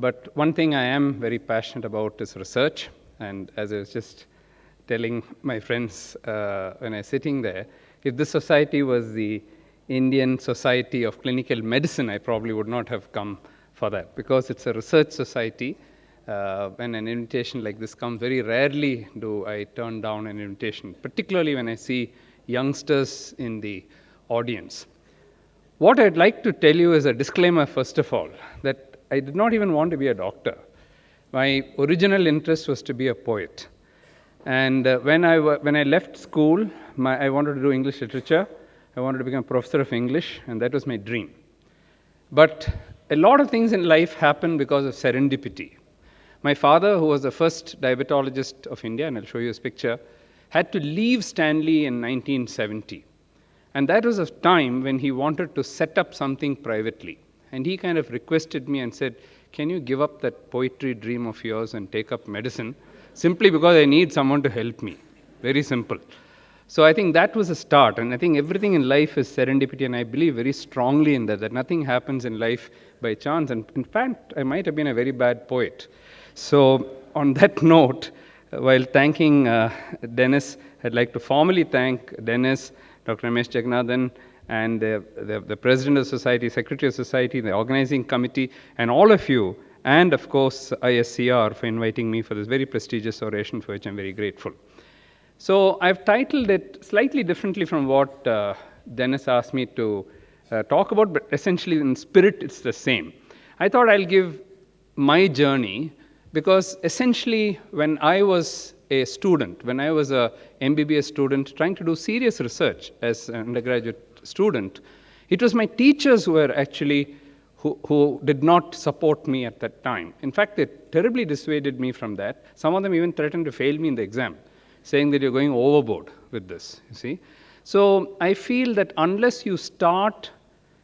But one thing I am very passionate about is research. And as I was just telling my friends when I was sitting there, if this society was the Indian Society of Clinical Medicine, I probably would not have come for that, because it's a research society. When an invitation like this comes, very rarely do I turn down an invitation, particularly when I see youngsters in the audience. What I'd like to tell you is a disclaimer, first of all, that I did not even want to be a doctor. My original interest was to be a poet. And when I left school, I wanted to do English literature. I wanted to become a professor of English, and that was my dream. But a lot of things in life happen because of serendipity. My father, who was the first diabetologist of India, and I'll show you his picture, had to leave Stanley in 1970. And that was a time when he wanted to set up something privately. And he kind of requested me and said, can you give up that poetry dream of yours and take up medicine? Simply because I need someone to help me. Very simple. So I think that was a start. And I think everything in life is serendipity. And I believe very strongly in that nothing happens in life by chance. And in fact, I might have been a very bad poet. So on that note, while thanking Dennis, I'd like to formally thank Dennis, Dr. Ramesh Jagannathan, and the President of the Society, Secretary of the Society, the Organizing Committee, and all of you, and of course ISCR for inviting me for this very prestigious oration, for which I'm very grateful. So I've titled it slightly differently from what Dennis asked me to talk about, but essentially in spirit it's the same. I thought I'll give my journey, because essentially when I was a student, when I was a MBBS student trying to do serious research as an undergraduate student, it was my teachers who were actually who did not support me at that time. In fact, they terribly dissuaded me from that. Some of them even threatened to fail me in the exam, saying that you're going overboard with this, you see. So I feel that unless you start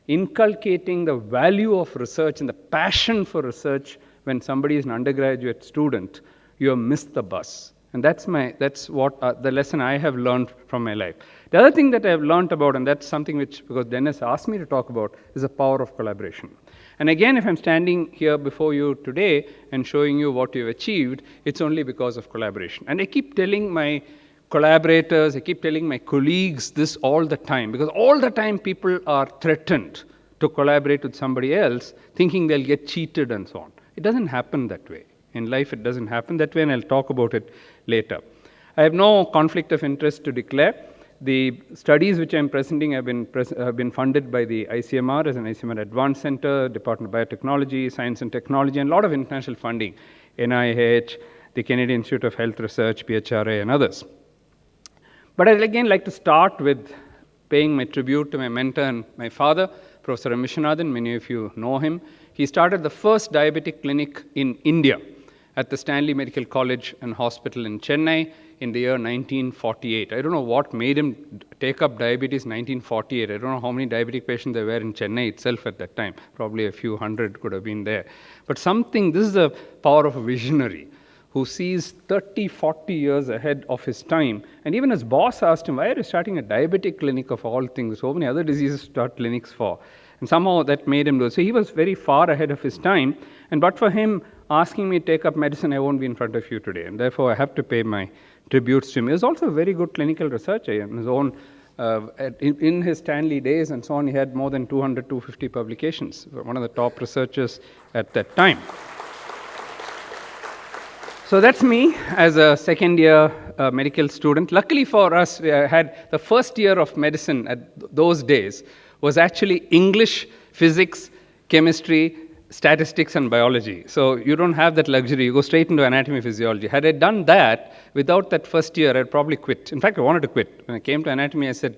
inculcating the value of research and the passion for research when somebody is an undergraduate student, you have missed the bus. And that's what the lesson I have learned from my life. The other thing that I have learned about, and that's something which, because Dennis asked me to talk about, is the power of collaboration. And again, if I'm standing here before you today and showing you what you've achieved, it's only because of collaboration. And I keep telling my collaborators, I keep telling my colleagues this all the time, because all the time people are threatened to collaborate with somebody else, thinking they'll get cheated and so on. It doesn't happen that way. In life, it doesn't happen that way, and I'll talk about it later. I have no conflict of interest to declare. The studies which I'm presenting have been funded by the Icmr as an Icmr Advanced Center, Department of Biotechnology, Science and Technology, and a lot of international funding, NIH, the Canadian Institute of Health Research, PHRA, and others. But I'd again like to start with paying my tribute to my mentor and my father, Professor Vishwanathan. Many of you know him. He started the first diabetic clinic in India at the Stanley Medical College and Hospital in Chennai in the year 1948. I don't know what made him take up diabetes in 1948. I don't know how many diabetic patients there were in Chennai itself at that time. Probably a few hundred could have been there. But this is the power of a visionary who sees 30, 40 years ahead of his time. And even his boss asked him, why are you starting a diabetic clinic of all things? So many other diseases to start clinics for. And somehow that made him do it. So he was very far ahead of his time. And but for him asking me to take up medicine, I won't be in front of you today. And therefore, I have to pay my tributes to him. He was also a very good clinical researcher in his own, in his Stanley days and so on. He had more than 200, 250 publications. One of the top researchers at that time. So that's me as a second-year medical student. Luckily for us, we had the first year of medicine at those days was actually English, physics, chemistry, statistics, and biology. So you don't have that luxury. You go straight into anatomy, physiology. Had I done that, without that first year, I'd probably quit. In fact, I wanted to quit. When I came to anatomy, I said,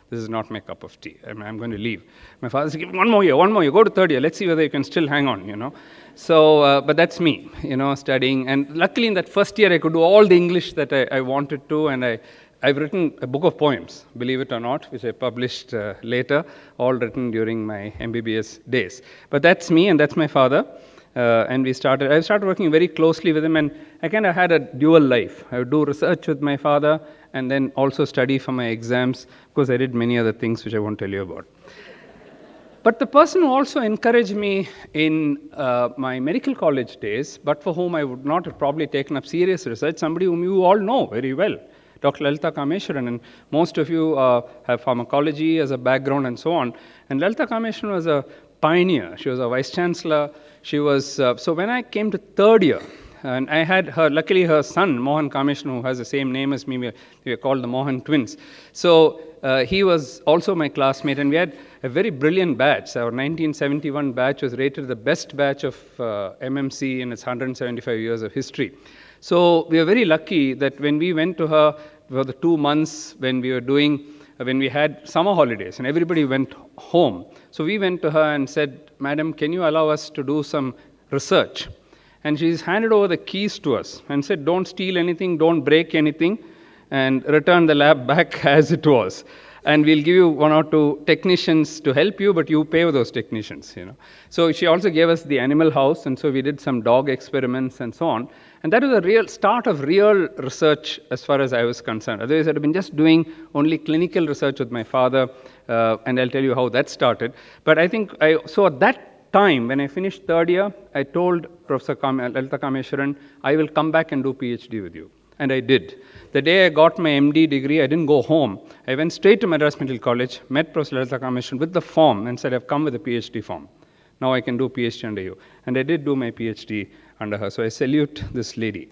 this is not my cup of tea. I'm going to leave. My father said, one more year, go to third year. Let's see whether you can still hang on, you know. So, but that's me, you know, studying. And luckily in that first year, I could do all the English that I wanted to. And I've written a book of poems, believe it or not, which I published later, all written during my MBBS days. But that's me, and that's my father. And I started working very closely with him, and I kind of had a dual life. I would do research with my father, and then also study for my exams, because I did many other things which I won't tell you about. But the person who also encouraged me in my medical college days, but for whom I would not have probably taken up serious research, somebody whom you all know very well, Dr. Lalita Kameshwaran, and most of you have pharmacology as a background and so on. And Lalita Kameshwaran was a pioneer. She was a vice chancellor. She was, so when I came to third year, and I had her, luckily her son, Mohan Kameshwaran, who has the same name as me, we were called the Mohan twins. So he was also my classmate, and we had a very brilliant batch. Our 1971 batch was rated the best batch of MMC in its 175 years of history. So we were very lucky that when we went to her for the 2 months when we were doing, when we had summer holidays and everybody went home. So we went to her and said, "Madam, can you allow us to do some research?" And she's handed over the keys to us and said, "Don't steal anything, don't break anything, and return the lab back as it was. And we'll give you 1 or 2 technicians to help you, but you pay those technicians." So she also gave us the animal house, and so we did some dog experiments and so on. And that was a real start of real research as far as I was concerned. Otherwise, I'd have been just doing only clinical research with my father, and I'll tell you how that started. But I think, so at that time, when I finished third year, I told Professor Lalita Kameshwaran, "I will come back and do PhD with you." And I did. The day I got my MD degree, I didn't go home. I went straight to Madras Medical College, met Professor Lalita Kameshwaran with the form and said, "I've come with a PhD form. Now I can do PhD under you." And I did do my PhD under her. So I salute this lady.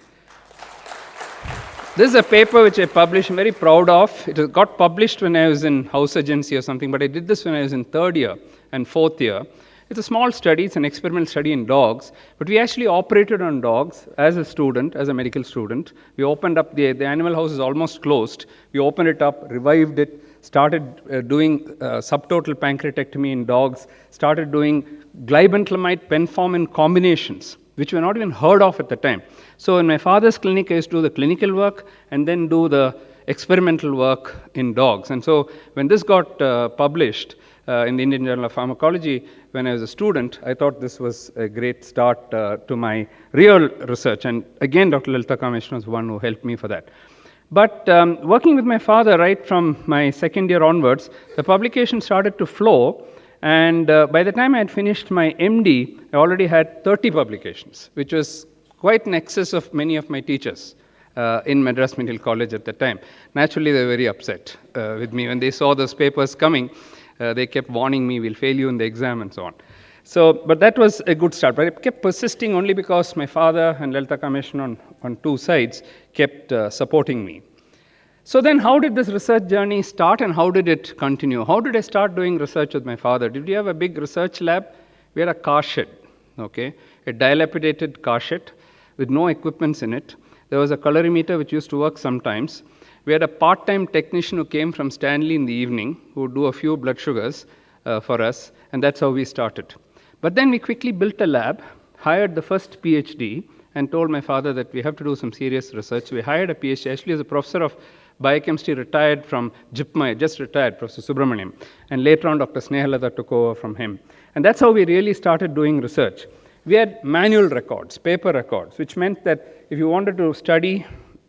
This is a paper which I published, I'm very proud of. It got published when I was in house agency or something, but I did this when I was in third year and fourth year. It's a small study, it's an experimental study in dogs, but we actually operated on dogs as a student, as a medical student. We opened up, the animal house is almost closed. We opened it up, revived it, started doing subtotal pancreatectomy in dogs, started doing glibentamide penformin combinations, which were not even heard of at the time. So in my father's clinic, I used to do the clinical work and then do the experimental work in dogs. And so when this got published in the Indian Journal of Pharmacology, when I was a student, I thought this was a great start to my real research. And again, Dr. Lalita Kameshwaran was one who helped me for that. But working with my father right from my second year onwards, the publication started to flow. And by the time I had finished my MD, I already had 30 publications, which was quite in excess of many of my teachers in Madras Medical College at the time. Naturally, they were very upset with me. When they saw those papers coming, they kept warning me, "We'll fail you in the exam," and so on. So, but that was a good start. But I kept persisting only because my father and Lalita Kameshwaran on 2 sides kept supporting me. So then how did this research journey start and how did it continue? How did I start doing research with my father? Did we have a big research lab? We had a car shed, okay? A dilapidated car shed with no equipments in it. There was a colorimeter which used to work sometimes. We had a part-time technician who came from Stanley in the evening who would do a few blood sugars for us, and that's how we started. But then we quickly built a lab, hired the first PhD, and told my father that we have to do some serious research. We hired a PhD, actually as a professor of biochemistry, retired from Icmr, just retired, Professor Subramaniam. And later on, Dr. Snehalata took over from him. And that's how we really started doing research. We had manual records, paper records, which meant that if you wanted to study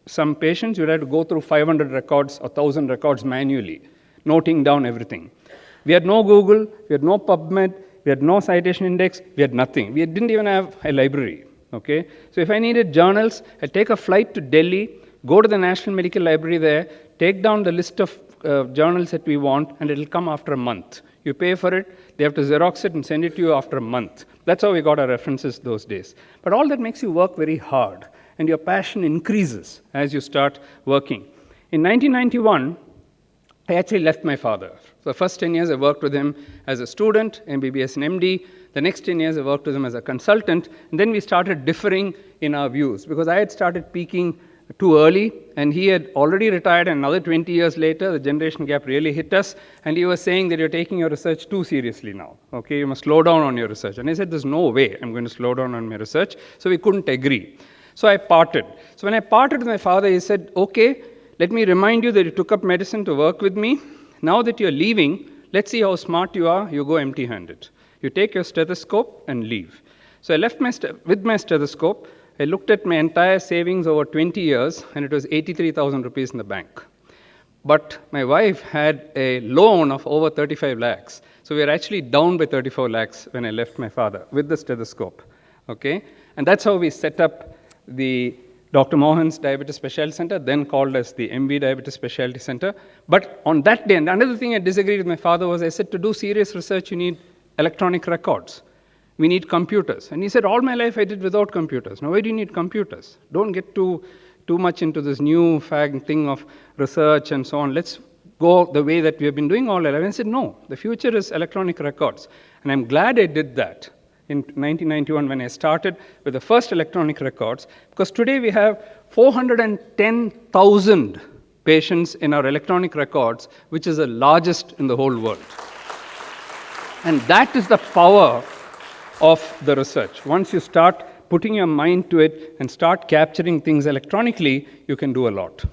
some patients, you'd have to go through 500 records or 1,000 records manually, noting down everything. We had no Google, we had no PubMed, we had no citation index, we had nothing. We didn't even have a library, okay? So if I needed journals, I'd take a flight to Delhi, go to the National Medical Library there, take down the list of journals that we want, and it'll come after a month. You pay for it, they have to Xerox it and send it to you after a month. That's how we got our references those days. But all that makes you work very hard, and your passion increases as you start working. In 1991, I actually left my father. So the first 10 years I worked with him as a student, MBBS and MD. The next 10 years I worked with him as a consultant, and then we started differing in our views because I had started peaking too early, and he had already retired, and another 20 years later, the generation gap really hit us, and he was saying that you're taking your research too seriously now, okay? You must slow down on your research. And I said, there's no way I'm going to slow down on my research, so we couldn't agree. So I parted. So when I parted with my father, he said, okay, let me remind you that you took up medicine to work with me. Now that you're leaving, let's see how smart you are. You go empty-handed. You take your stethoscope and leave. So I left with my stethoscope. I looked at my entire savings over 20 years, and it was 83,000 rupees in the bank. But my wife had a loan of over 35 lakhs. So we are actually down by 34 lakhs when I left my father with the stethoscope. Okay? And that's how we set up the Dr.Mohans Diabetes Specialty Center, then called as the MB Diabetes Specialty Center. But on that day, and another thing I disagreed with my father was, I said, to do serious research, you need electronic records. We need computers. And he said, all my life I did without computers. Now, why do you need computers? Don't get too much into this new fag thing of research and so on. Let's go the way that we have been doing all our life. And I said, no, the future is electronic records. And I'm glad I did that in 1991 when I started with the first electronic records, because today we have 410,000 patients in our electronic records, which is the largest in the whole world. And that is the power of the research. Once you start putting your mind to it and start capturing things electronically, you can do a lot.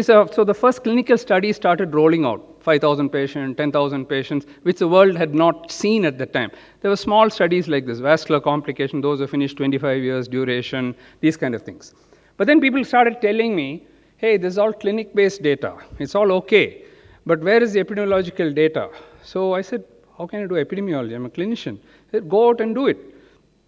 So the first clinical study started rolling out, 5,000 patients, 10,000 patients, which the world had not seen at the time. There were small studies like this, vascular complication, those who finished 25 years duration, these kind of things. But then people started telling me, hey, this is all clinic-based data. It's all okay. But where is the epidemiological data? So I said, how can I do epidemiology? I'm a clinician. I said, go out and do it.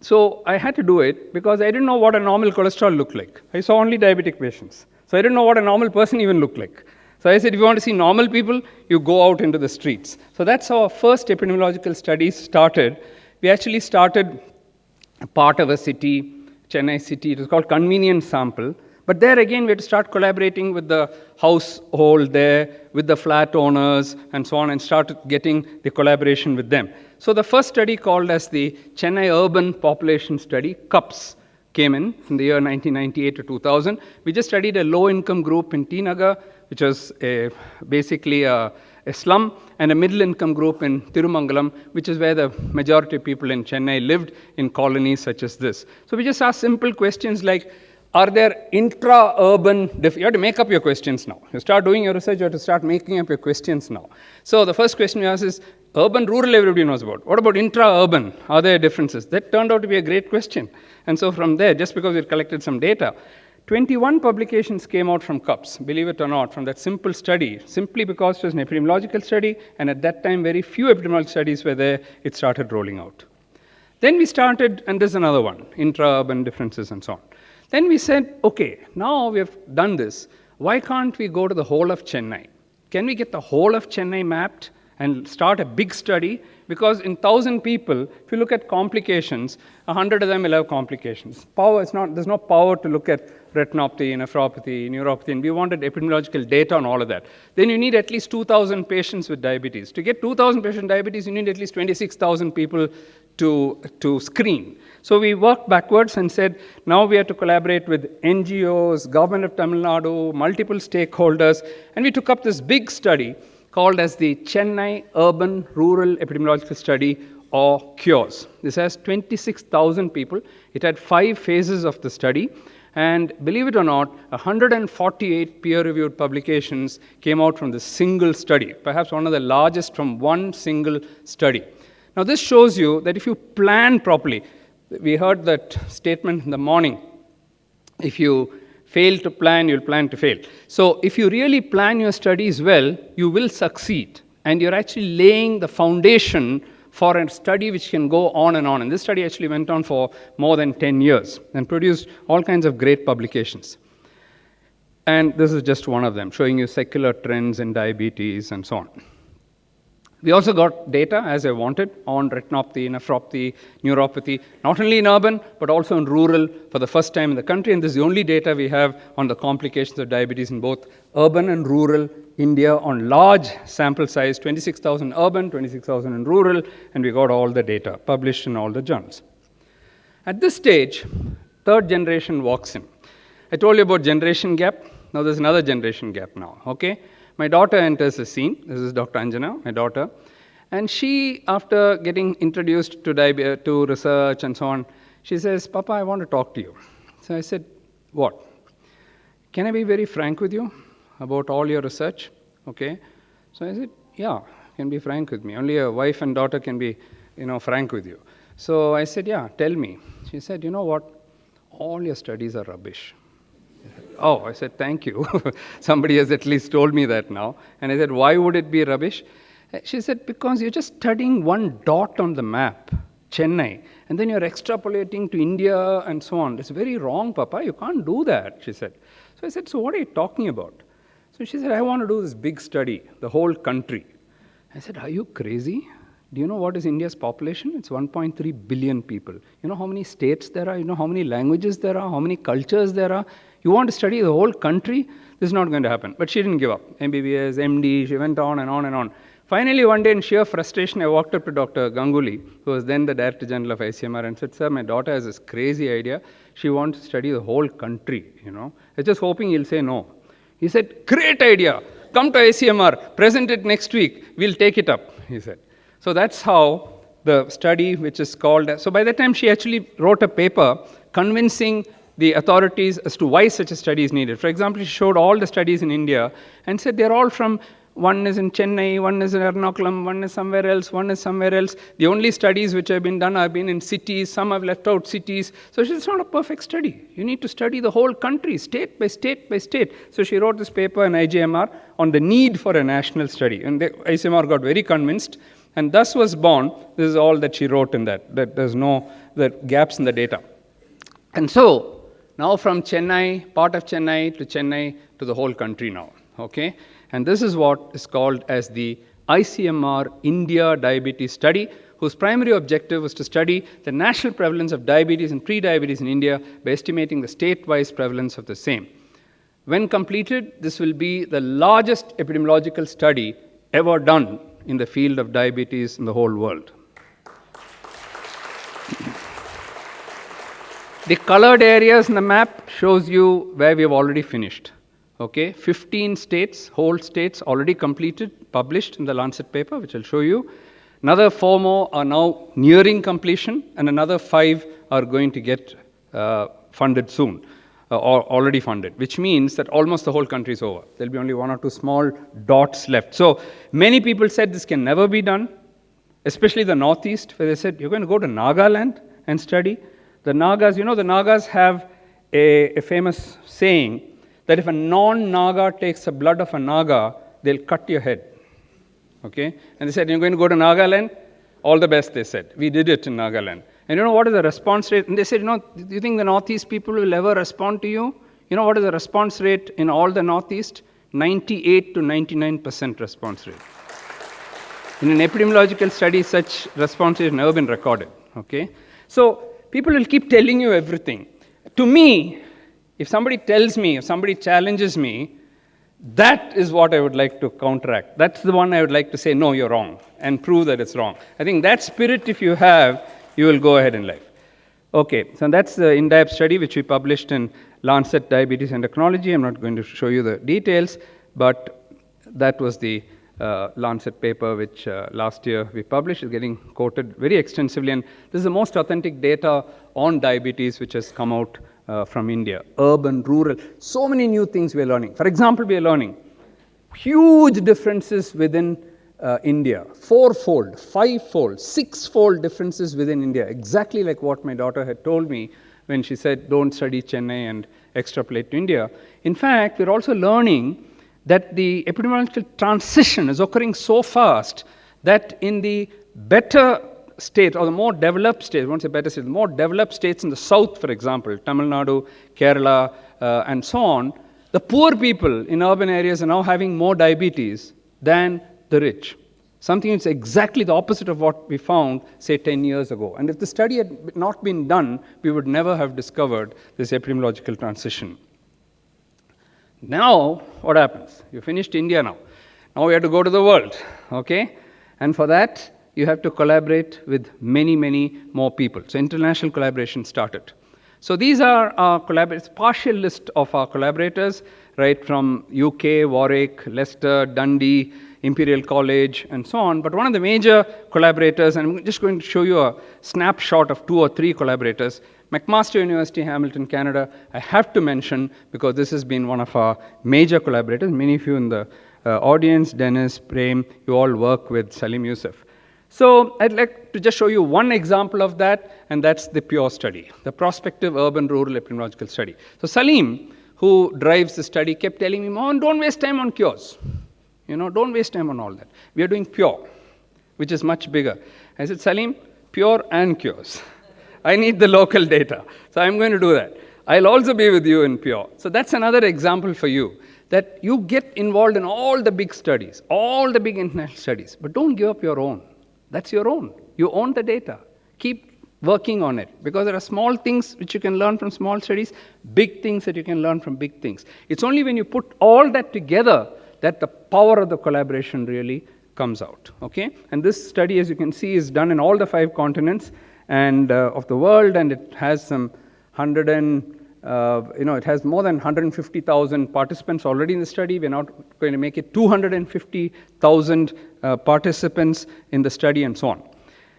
So I had to do it because I didn't know what a normal cholesterol looked like. I saw only diabetic patients. So I didn't know what a normal person even looked like. So I said, if you want to see normal people, you go out into the streets. So that's how our first epidemiological studies started. We actually started a part of a city, Chennai city. It was called convenience sample. But there again, we had to start collaborating with the household there, with the flat owners, and so on, and started getting the collaboration with them. So the first study, called as the Chennai Urban Population Study, CUPS, came in the year 1998 to 2000. We just studied a low-income group in T. Nagar, which was basically a slum, and a middle-income group in Tirumangalam, which is where the majority of people in Chennai lived in colonies such as this. So we just asked simple questions like, are there intra-urban, you have to make up your questions now. You start doing your research, you have to start making up your questions now. So the first question we asked is, urban, rural, everybody knows about. What about intra-urban? Are there differences? That turned out to be a great question. And so from there, just because we collected some data, 21 publications came out from CUPS, believe it or not, from that simple study, simply because it was an epidemiological study, and at that time, very few epidemiological studies were there, it started rolling out. Then we started, and there's another one, intra-urban differences and so on. Then we said, okay, now we have done this, why can't we go to the whole of Chennai? Can we get the whole of Chennai mapped and start a big study? Because in 1,000 people, if you look at complications, 100 of them will have complications. There's no power to look at retinopathy, nephropathy, neuropathy, and we wanted epidemiological data on all of that. Then you need at least 2,000 patients with diabetes. To get 2,000 patients with diabetes, you need at least 26,000 people to screen. So we worked backwards and said, now we have to collaborate with NGOs, government of Tamil Nadu, multiple stakeholders, and we took up this big study called as the Chennai Urban Rural Epidemiological Study, or CURES. This has 26,000 people. It had 5 phases of the study. And believe it or not, 148 peer-reviewed publications came out from this single study, perhaps one of the largest from one single study. Now, this shows you that if you plan properly, we heard that statement in the morning, if you fail to plan, you'll plan to fail. So if you really plan your studies well, you will succeed. And you're actually laying the foundation for a study which can go on and on. And this study actually went on for more than 10 years and produced all kinds of great publications. And this is just one of them, showing you secular trends in diabetes and so on. We also got data, as I wanted, on retinopathy, nephropathy, neuropathy, not only in urban, but also in rural for the first time in the country. And this is the only data we have on the complications of diabetes in both urban and rural India on large sample size, 26,000 urban, 26,000 in rural, and we got all the data published in all the journals. At this stage, third generation walks in. I told you about generation gap. Now there's another generation gap now, okay? My daughter enters the scene. This is Dr. Anjana, my daughter. And she, after getting introduced to research and so on, she says, Papa, I want to talk to you. So I said, what? Can I be very frank with you about all your research? Okay. So I said, yeah, you can be frank with me. Only a wife and daughter can be, frank with you. So I said, yeah, tell me. She said, you know what? All your studies are rubbish. Oh, I said, thank you. Somebody has at least told me that now. And I said, why would it be rubbish? She said, because you're just studying one dot on the map, Chennai, and then you're extrapolating to India and so on. It's very wrong, Papa. You can't do that, she said. So I said, so what are you talking about? So she said, I want to do this big study, the whole country. I said, are you crazy? Do you know what is India's population? It's 1.3 billion people. You know how many states there are? You know how many languages there are? How many cultures there are? You want to study the whole country? This is not going to happen. But she didn't give up. MBBS, MD, she went on and on and on. Finally, one day in sheer frustration, I walked up to Dr. Ganguly, who was then the Director General of Icmr, and said, sir, my daughter has this crazy idea. She wants to study the whole country, you know. I was just hoping he'll say no. He said, great idea. Come to Icmr, present it next week. We'll take it up, he said. So that's how the study, which is called, so by the time she actually wrote a paper convincing the authorities as to why such a study is needed. For example, she showed all the studies in India and said they're all from, one is in Chennai, one is in Ernakulam, one is somewhere else, one is somewhere else. The only studies which have been done have been in cities, some have left out cities. So it's not a perfect study. You need to study the whole country, state by state by state. So she wrote this paper in IJMR on the need for a national study. And the ICMR got very convinced. And thus was born, this is all that she wrote in that there's no the gaps in the data. And so, now from Chennai, part of Chennai to the whole country now, okay? And this is what is called as the ICMR India Diabetes Study, whose primary objective was to study the national prevalence of diabetes and pre-diabetes in India by estimating the state-wise prevalence of the same. When completed, this will be the largest epidemiological study ever done in the field of diabetes in the whole world. The colored areas in the map shows you where we have already finished. Okay, 15 states, whole states already completed, published in the Lancet paper, which I'll show you. Another 4 more are now nearing completion, and another 5 are going to get funded soon, or already funded, which means that almost the whole country is over. There'll be only 1 or 2 small dots left. So many people said this can never be done, especially the Northeast, where they said, you're going to go to Nagaland and study. The Nagas, you know, the Nagas have a famous saying that if a non-Naga takes the blood of a Naga, they'll cut your head. Okay? And they said, you're going to go to Nagaland? All the best, they said. We did it in Nagaland. And you know what is the response rate? And they said, you know, do you think the Northeast people will ever respond to you? You know what is the response rate in all the Northeast? 98 to 99% response rate. In an epidemiological study, such response rate has never been recorded. Okay? So people will keep telling you everything. To me, if somebody tells me, if somebody challenges me, that is what I would like to counteract. That's the one I would like to say, no, you're wrong, and prove that it's wrong. I think that spirit, if you have, you will go ahead in life. Okay, so that's the in-depth study which we published in Lancet Diabetes Endocrinology. I'm not going to show you the details, but that was the Lancet paper which last year we published. It's getting quoted very extensively, and this is the most authentic data on diabetes which has come out from India. Urban, rural, so many new things we are learning. For example, we are learning huge differences within India, 4-fold, 5-fold, 6-fold differences within India, exactly like what my daughter had told me when she said, don't study Chennai and extrapolate to India. In fact, we're also learning that the epidemiological transition is occurring so fast that in the better states, or the more developed states, I won't say better states, the more developed states in the south, for example, Tamil Nadu, Kerala, and so on, the poor people in urban areas are now having more diabetes than the rich. Something that's exactly the opposite of what we found, say, 10 years ago. And if the study had not been done, we would never have discovered this epidemiological transition. Now, what happens? You finished India now. Now we have to go to the world, okay? And for that, you have to collaborate with many, many more people. So international collaboration started. So these are our collaborators, partial list of our collaborators, right from UK, Warwick, Leicester, Dundee, Imperial College, and so on. But one of the major collaborators, and I'm just going to show you a snapshot of 2 or 3 collaborators, McMaster University, Hamilton, Canada, I have to mention because this has been one of our major collaborators. Many of you in the audience, Dennis, Prem, you all work with Salim Youssef. So I'd like to just show you one example of that, and that's the PURE study, the Prospective Urban-Rural Epidemiological Study. So Salim, who drives the study, kept telling me, Mohan, don't waste time on cures. Don't waste time on all that. We are doing pure, which is much bigger. I said, Salim, pure and cures. I need the local data. So I'm going to do that. I'll also be with you in pure. So that's another example for you, that you get involved in all the big studies, all the big international studies, but don't give up your own. That's your own. You own the data. Keep working on it, because there are small things which you can learn from small studies, big things that you can learn from big things. It's only when you put all that together that the power of the collaboration really comes out. Okay? And this study, as you can see, is done in all the 5 continents and of the world, and it has some it has more than 150,000 participants already in the study. We're not going to make it 250,000 participants in the study, and so on.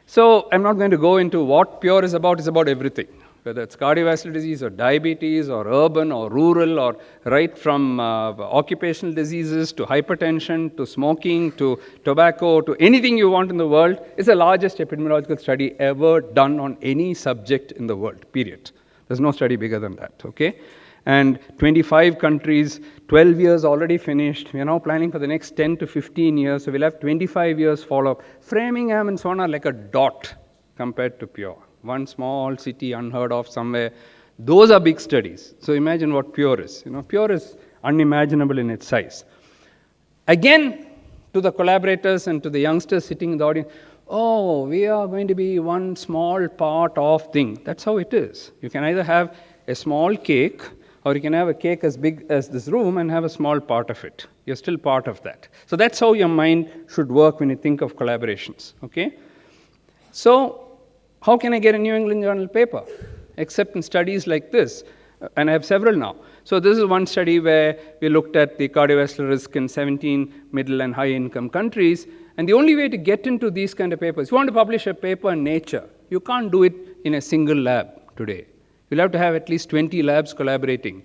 So I'm not going to go into what pure is about. It's about everything, whether it's cardiovascular disease or diabetes or urban or rural, or right from occupational diseases to hypertension to smoking to tobacco to anything you want in the world. It's the largest epidemiological study ever done on any subject in the world, period. There's no study bigger than that, okay? And 25 countries, 12 years already finished. We're now planning for the next 10 to 15 years, so we'll have 25 years follow-up. Framingham and so on are like a dot compared to pure. One small city unheard of somewhere. Those are big studies. So imagine what pure is. Pure is unimaginable in its size. Again, to the collaborators and to the youngsters sitting in the audience, oh, we are going to be one small part of thing. That's how it is. You can either have a small cake, or you can have a cake as big as this room and have a small part of it. You're still part of that. So that's how your mind should work when you think of collaborations, okay? So how can I get a New England Journal paper? Except in studies like this, and I have several now. So this is one study where we looked at the cardiovascular risk in 17 middle and high income countries. And the only way to get into these kind of papers, you want to publish a paper in Nature, you can't do it in a single lab today. You'll have to have at least 20 labs collaborating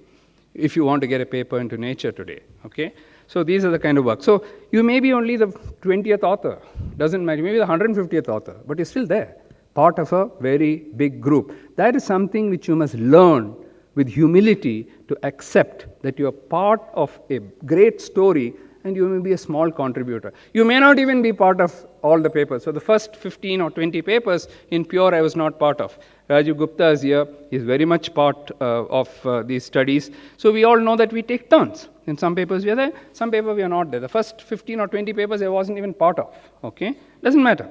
if you want to get a paper into Nature today, okay? So these are the kind of work. So you may be only the 20th author, doesn't matter, maybe the 150th author, but you're still there, part of a very big group. That is something which you must learn with humility, to accept that you're part of a great story and you may be a small contributor. You may not even be part of all the papers. So the first 15 or 20 papers in Pure I was not part of. Raju Gupta is here. He's very much part of these studies. So we all know that we take turns. In some papers we are there, some papers we are not there. The first 15 or 20 papers I wasn't even part of. Okay? Doesn't matter.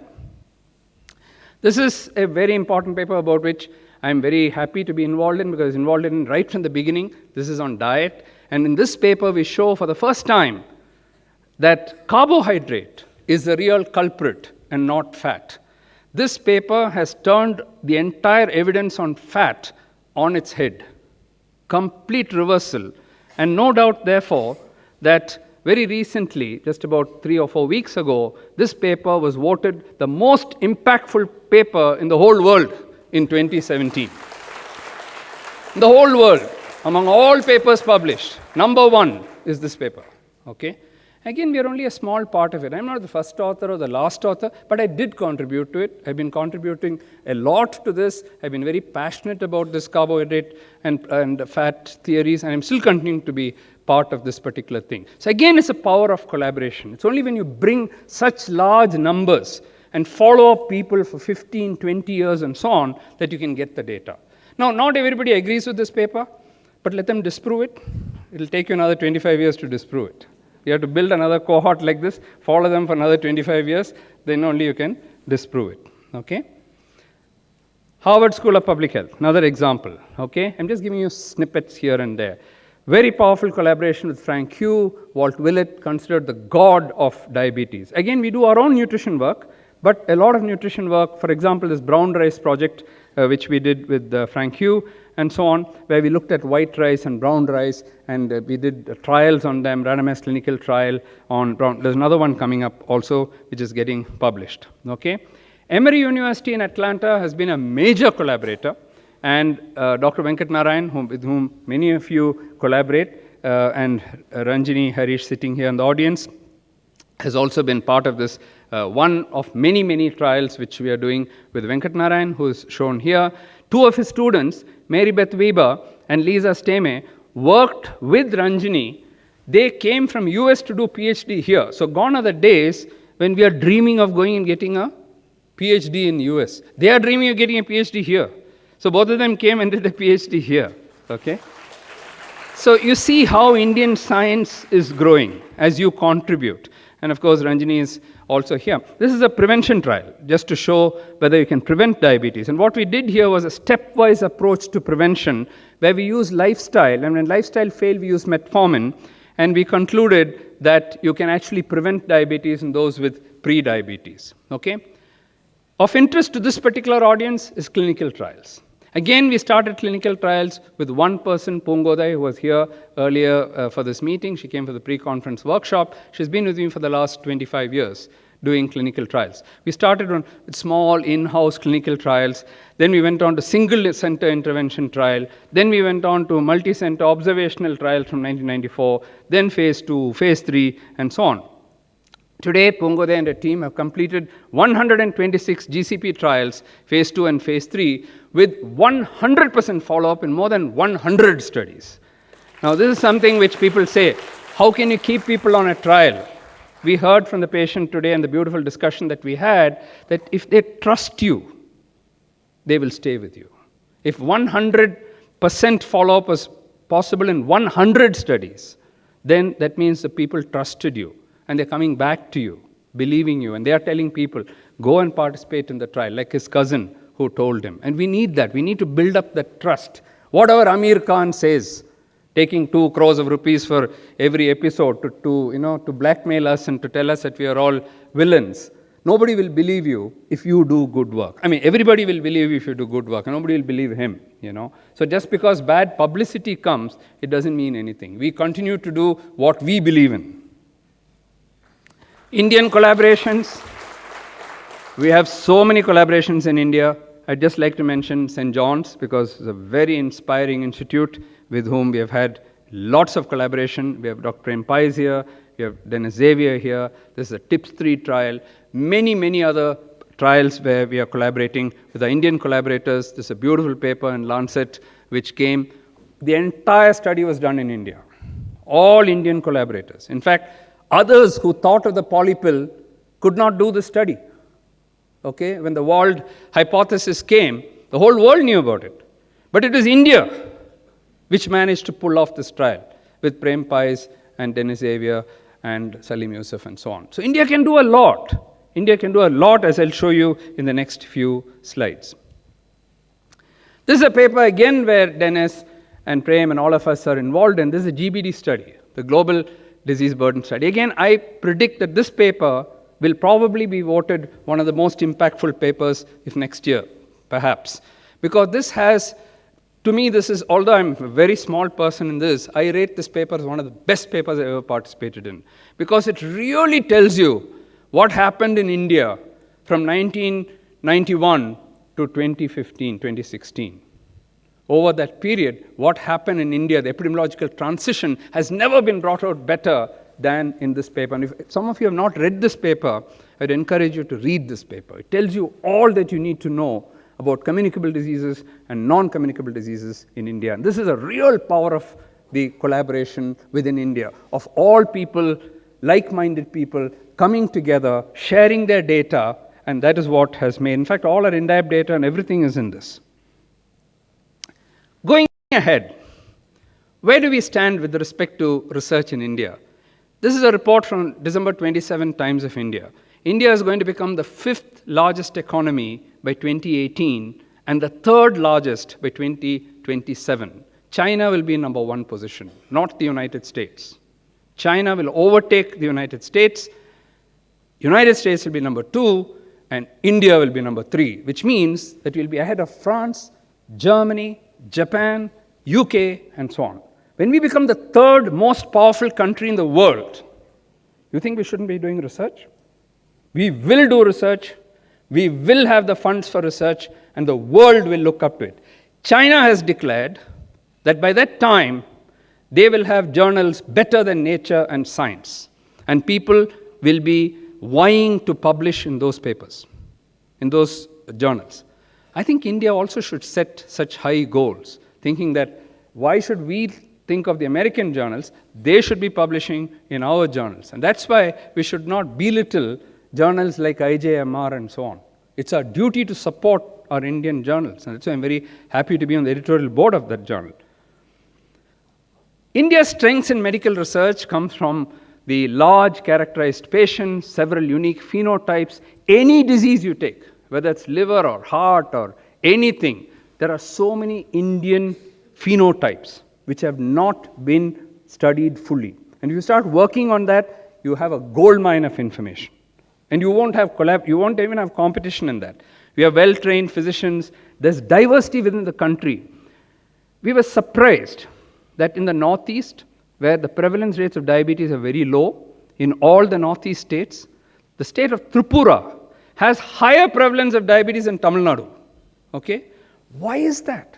This is a very important paper about which I'm very happy to be involved in, because I was involved in right from the beginning. This is on diet. And in this paper we show for the first time that carbohydrate is the real culprit and not fat. This paper has turned the entire evidence on fat on its head. Complete reversal. And no doubt, therefore, that very recently, just about 3 or 4 weeks ago, this paper was voted the most impactful paper in the whole world in 2017. In the whole world, among all papers published, number 1 is this paper. Okay? Again, we are only a small part of it. I'm not the first author or the last author, but I did contribute to it. I've been contributing a lot to this. I've been very passionate about this carbohydrate and fat theories, and I'm still continuing to be part of this particular thing. So again, it's a power of collaboration. It's only when you bring such large numbers and follow up people for 15, 20 years and so on that you can get the data. Now, not everybody agrees with this paper, but let them disprove it. It'll take you another 25 years to disprove it. You have to build another cohort like this, follow them for another 25 years, then only you can disprove it, okay? Harvard School of Public Health, another example, okay? I'm just giving you snippets here and there. Very powerful collaboration with Frank Hugh, Walt Willett, considered the god of diabetes. Again, we do our own nutrition work, but a lot of nutrition work, for example, this brown rice project, which we did with Frank Hugh, and so on, where we looked at white rice and brown rice, and we did trials on them, randomized clinical trial on brown. There's another one coming up also, which is getting published, okay? Emory University in Atlanta has been a major collaborator, and Dr. Venkat Narayan, with whom many of you collaborate, and Ranjini Harish sitting here in the audience, has also been part of this, one of many, many trials which we are doing with Venkat Narayan, who is shown here. 2 of his students, Mary Beth Weber and Lisa Steme, worked with Ranjini They came from US to do PhD here. So gone are the days when we are dreaming of going and getting a PhD in US. They are dreaming of getting a PhD here. So both of them came and did a PhD here. Okay? So you see how Indian science is growing as you contribute. And of course, Ranjini is also here. This is a prevention trial, just to show whether you can prevent diabetes. And what we did here was a stepwise approach to prevention, where we use lifestyle, and when lifestyle failed, we use metformin, and we concluded that you can actually prevent diabetes in those with pre-diabetes. Okay? Of interest to this particular audience is clinical trials. Again, we started clinical trials with one person, Pungodai, who was here earlier for this meeting. She came for the pre-conference workshop. She's been with me for the last 25 years doing clinical trials. We started on small in-house clinical trials. Then we went on to single-center intervention trial. Then we went on to multi-center observational trials from 1994. Then phase 2, phase 3, and so on. Today, Pungodai and her team have completed 126 GCP trials, phase 2 and phase 3, with 100% follow-up in more than 100 studies. Now, this is something which people say, how can you keep people on a trial? We heard from the patient today and the beautiful discussion that we had, that if they trust you, they will stay with you. If 100% follow-up was possible in 100 studies, then that means the people trusted you. And they're coming back to you, believing you, and they are telling people, go and participate in the trial, like his cousin who told him. And we need that. We need to build up that trust. Whatever Amir Khan says, taking 2 crores of rupees for every episode to blackmail us and to tell us that we are all villains. Nobody will believe you if you do good work. I mean, everybody will believe you if you do good work, and nobody will believe him, So just because bad publicity comes, it doesn't mean anything. We continue to do what we believe in. Indian collaborations. We have so many collaborations in India. I'd just like to mention St. John's, because it's a very inspiring institute with whom we have had lots of collaboration. We have Dr. Prem Pais here. We have Dennis Xavier here. This is a TIPS-3 trial. Many, many other trials where we are collaborating with our Indian collaborators. This is a beautiful paper in Lancet which came. The entire study was done in India. All Indian collaborators. In fact, others who thought of the polypill could not do the study. Okay? When the Wald hypothesis came, the whole world knew about it. But it was India which managed to pull off this trial with Prem Pais and Dennis Xavier and Salim Yusuf and so on. So India can do a lot. India can do a lot, as I'll show you in the next few slides. This is a paper again where Dennis and Prem and all of us are involved in. This is a GBD study, the Global Disease Burden Study. Again, I predict that this paper will probably be voted one of the most impactful papers if next year, perhaps. Because this has, to me, this is, although I'm a very small person in this, I rate this paper as one of the best papers I've ever participated in. Because it really tells you what happened in India from 1991 to 2015, 2016. Over that period, what happened in India, the epidemiological transition, has never been brought out better than in this paper. And if some of you have not read this paper, I'd encourage you to read this paper. It tells you all that you need to know about communicable diseases and non-communicable diseases in India. And this is a real power of the collaboration within India, of all people, like-minded people, coming together, sharing their data, and that is what has made. In fact, all our INDAB data and everything is in this. Going ahead, where do we stand with respect to research in India? This is a report from December 27, Times of India. India is going to become the 5th largest economy by 2018 and the 3rd largest by 2027. China will be in number 1 position, not the United States. China will overtake the United States. United States will be number 2, and India will be number 3, which means that we'll be ahead of France, Germany, Japan, UK, and so on. When we become the 3rd most powerful country in the world, you think we shouldn't be doing research? We will do research, we will have the funds for research, and the world will look up to it. China has declared that by that time, they will have journals better than Nature and Science, and people will be vying to publish in those papers, in those journals. I think India also should set such high goals, thinking that why should we think of the American journals, they should be publishing in our journals. And that's why we should not belittle journals like Icmr and so on. It's our duty to support our Indian journals. And that's why I'm very happy to be on the editorial board of that journal. India's strengths in medical research comes from the large characterized patients, several unique phenotypes. Any disease you take, whether it's liver or heart or anything, there are so many Indian phenotypes which have not been studied fully. And if you start working on that, you have a gold mine of information. And you won't even have competition in that. We have well-trained physicians. There's diversity within the country. We were surprised that in the Northeast, where the prevalence rates of diabetes are very low, in all the Northeast states, the state of Tripura has higher prevalence of diabetes than Tamil Nadu. Okay? Why is that?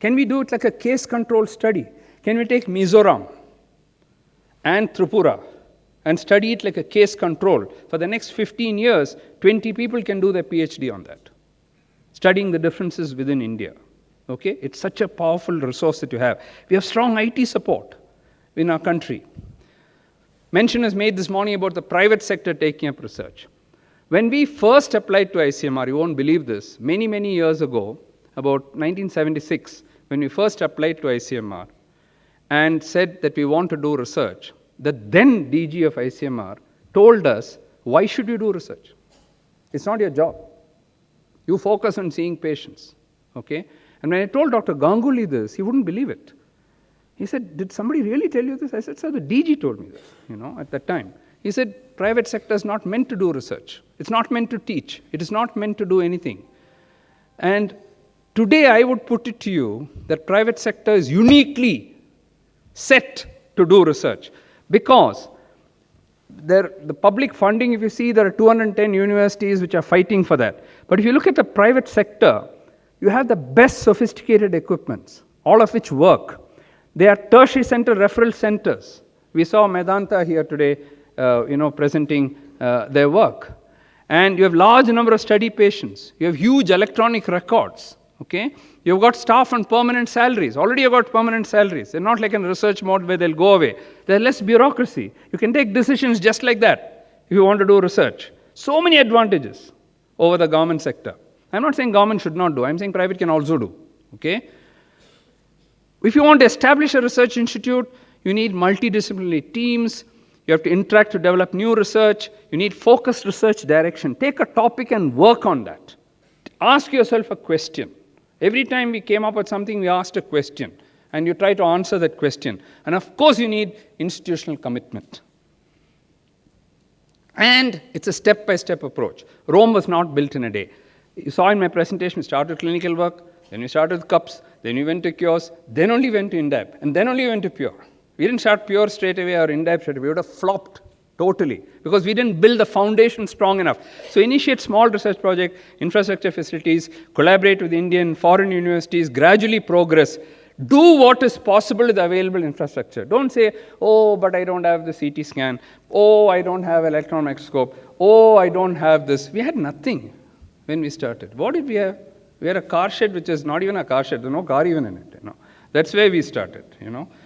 Can we do it like a case control study? Can we take Mizoram and Tripura and study it like a case control? For the next 15 years, 20 people can do their PhD on that, studying the differences within India. Okay? It's such a powerful resource that you have. We have strong IT support in our country. Mention is made this morning about the private sector taking up research. When we first applied to Icmr, you won't believe this, many, many years ago, about 1976, when we first applied to Icmr and said that we want to do research, the then DG of Icmr told us, why should you do research? It's not your job. You focus on seeing patients. Okay? And when I told Dr. Ganguly this, he wouldn't believe it. He said, did somebody really tell you this? I said, sir, the DG told me this, at that time. He said, private sector is not meant to do research. It's not meant to teach. It is not meant to do anything. And today I would put it to you that private sector is uniquely set to do research because the public funding, if you see, there are 210 universities which are fighting for that. But if you look at the private sector, you have the best sophisticated equipments, all of which work. They are tertiary center referral centers. We saw Medanta here today, presenting their work. And you have large number of study patients. You have huge electronic records. Okay? You've got staff on permanent salaries. Already you've got permanent salaries. They're not like in research mode where they'll go away. There's less bureaucracy. You can take decisions just like that if you want to do research. So many advantages over the government sector. I'm not saying government should not do. I'm saying private can also do. Okay? If you want to establish a research institute, you need multidisciplinary teams. You have to interact to develop new research. You need focused research direction. Take a topic and work on that. Ask yourself a question. Every time we came up with something, we asked a question. And you try to answer that question. And of course, you need institutional commitment. And it's a step-by-step approach. Rome was not built in a day. You saw in my presentation, we started clinical work, then we started with cups, then we went to cures, then only went to INDAP, and then only went to pure. We didn't start pure straight away or INDAP straight away. We would have flopped totally because we didn't build the foundation strong enough. So initiate small research project, infrastructure facilities, collaborate with Indian, foreign universities, gradually progress. Do what is possible with available infrastructure. Don't say, oh, but I don't have the CT scan. Oh, I don't have electron microscope. Oh, I don't have this. We had nothing when we started. What did we have? We had a car shed, which is not even a car shed. There's no car even in it. That's where we started.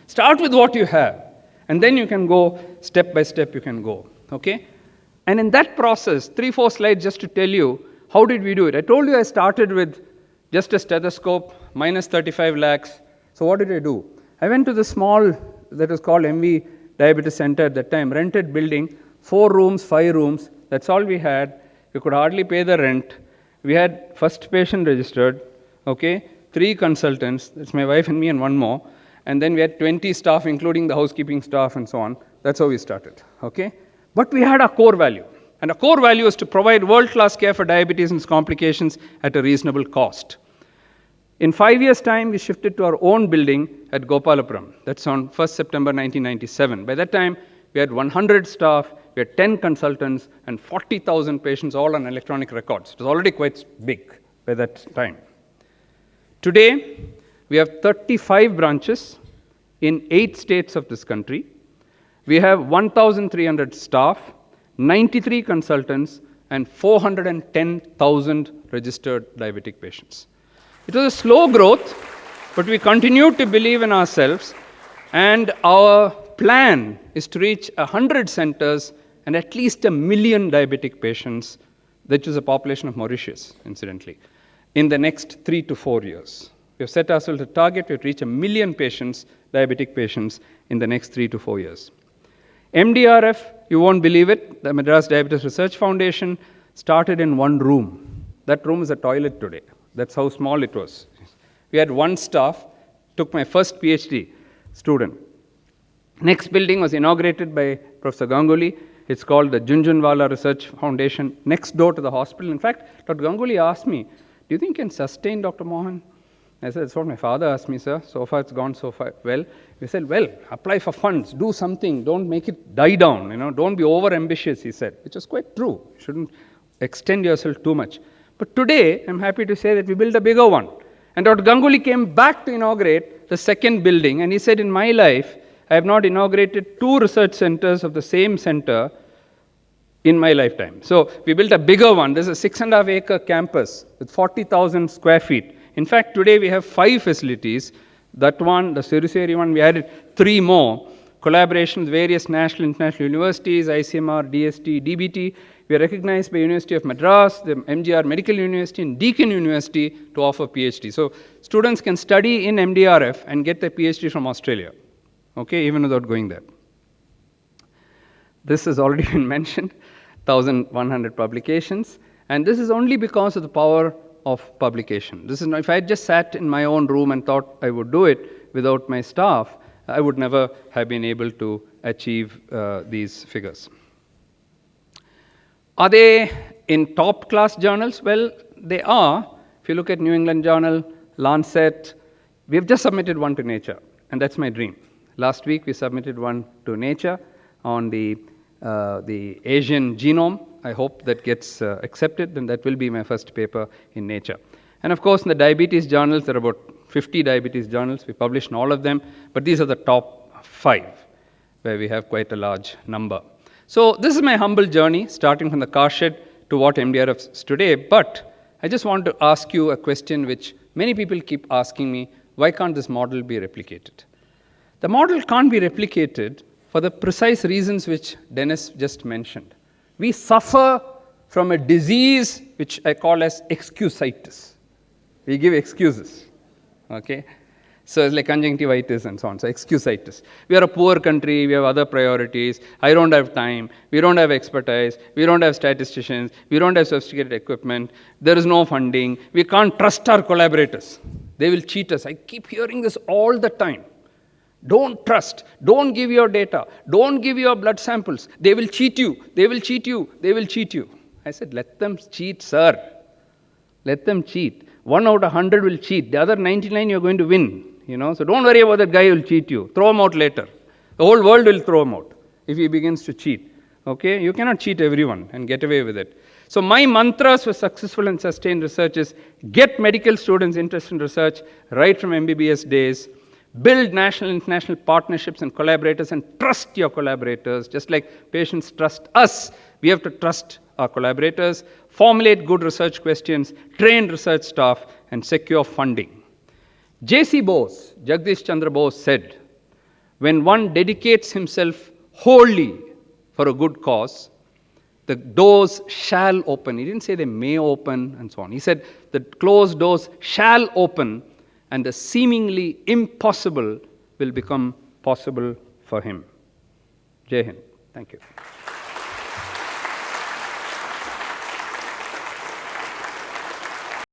Start with what you have. And then you can go step by step, you can go. Okay? And in that process, 3-4 slides just to tell you, how did we do it? I told you I started with just a stethoscope, minus 35 lakhs. So what did I do? I went to the small, that was called MV Diabetes Center at that time, rented building, 4 rooms, 5 rooms. That's all we had. We could hardly pay the rent. We had first patient registered, okay, 3 consultants, that's my wife and me and 1 more. And then we had 20 staff, including the housekeeping staff and so on. That's how we started, okay? But we had a core value. And our core value is to provide world-class care for diabetes and its complications at a reasonable cost. In 5 years' time, we shifted to our own building at Gopalapuram. That's on 1st September 1997. By that time, we had 100 staff, we had 10 consultants, and 40,000 patients all on electronic records. It was already quite big by that time. Today, we have 35 branches in 8 states of this country. We have 1,300 staff, 93 consultants, and 410,000 registered diabetic patients. It was a slow growth, But we continue to believe in ourselves, and our plan is to reach 100 centers and at least 1 million diabetic patients, which is a population of Mauritius, incidentally, in the next 3 to 4 years. We have set ourselves a target to reach 1 million patients, diabetic patients, in the next 3 to 4 years. MDRF, you won't believe it, the Madras Diabetes Research Foundation started in one room. That room is a toilet today. That's how small it was. We had one staff, took my first PhD student. Next building was inaugurated by Professor Ganguly. It's called the Junjunwala Research Foundation, next door to the hospital. In fact, Dr. Ganguly asked me, do you think you can sustain Dr. Mohan? I said, that's what my father asked me, sir. So far, it's gone so far well. He said, well, apply for funds, do something, don't make it die down, don't be over-ambitious, he said, which was quite true. You shouldn't extend yourself too much. But today, I'm happy to say that we built a bigger one. And Dr. Ganguly came back to inaugurate the second building, and he said, in my life, I have not inaugurated 2 research centers of the same center in my lifetime. So we built a bigger one. This is a 6.5-acre campus with 40,000 square feet. In fact, today we have 5 facilities. That one, the Siruseri one, we added 3 more. Collaboration with various national and international universities, Icmr, DST, DBT. We are recognized by University of Madras, the MGR Medical University, and Deakin University to offer PhD. So students can study in MDRF and get their PhD from Australia, okay, even without going there. This has already been mentioned, 1,100 publications, and this is only because of the power of publication. This is not, if I had just sat in my own room and thought I would do it without my staff, I would never have been able to achieve these figures. Are they in top class journals? Well, they are. If you look at New England Journal, Lancet, we have just submitted one to Nature, and that's my dream. Last week we submitted one to Nature on the Asian genome. I hope that gets accepted, and that will be my first paper in Nature. And of course, in the diabetes journals, there are about 50 diabetes journals. We publish in all of them, but these are the top 5, where we have quite a large number. So this is my humble journey, starting from the car shed to what MDRF is today. But I just want to ask you a question which many people keep asking me, why can't this model be replicated? The model can't be replicated for the precise reasons which Dennis just mentioned. We suffer from a disease which I call as excusitis. We give excuses, okay? So it's like conjunctivitis and so on, so excusitis. We are a poor country, we have other priorities, I don't have time, we don't have expertise, we don't have statisticians, we don't have sophisticated equipment, there is no funding, we can't trust our collaborators. They will cheat us. I keep hearing this all the time. Don't trust, don't give your data, don't give your blood samples, they will cheat you, they will cheat you, they will cheat you. I said, let them cheat, sir. Let them cheat. 1 out of 100 will cheat, the other 99 you're going to win. So don't worry about that guy who will cheat you. Throw him out later. The whole world will throw him out if he begins to cheat. Okay? You cannot cheat everyone and get away with it. So my mantras for successful and sustained research is get medical students interested in research right from MBBS days. Build national and international partnerships and collaborators, and trust your collaborators. Just like patients trust us, we have to trust our collaborators. Formulate good research questions, train research staff, and secure funding. J.C. Bose, Jagdish Chandra Bose said, when one dedicates himself wholly for a good cause, the doors shall open. He didn't say they may open and so on. He said the closed doors shall open, and the seemingly impossible will become possible for him. Jai Hind. Thank you.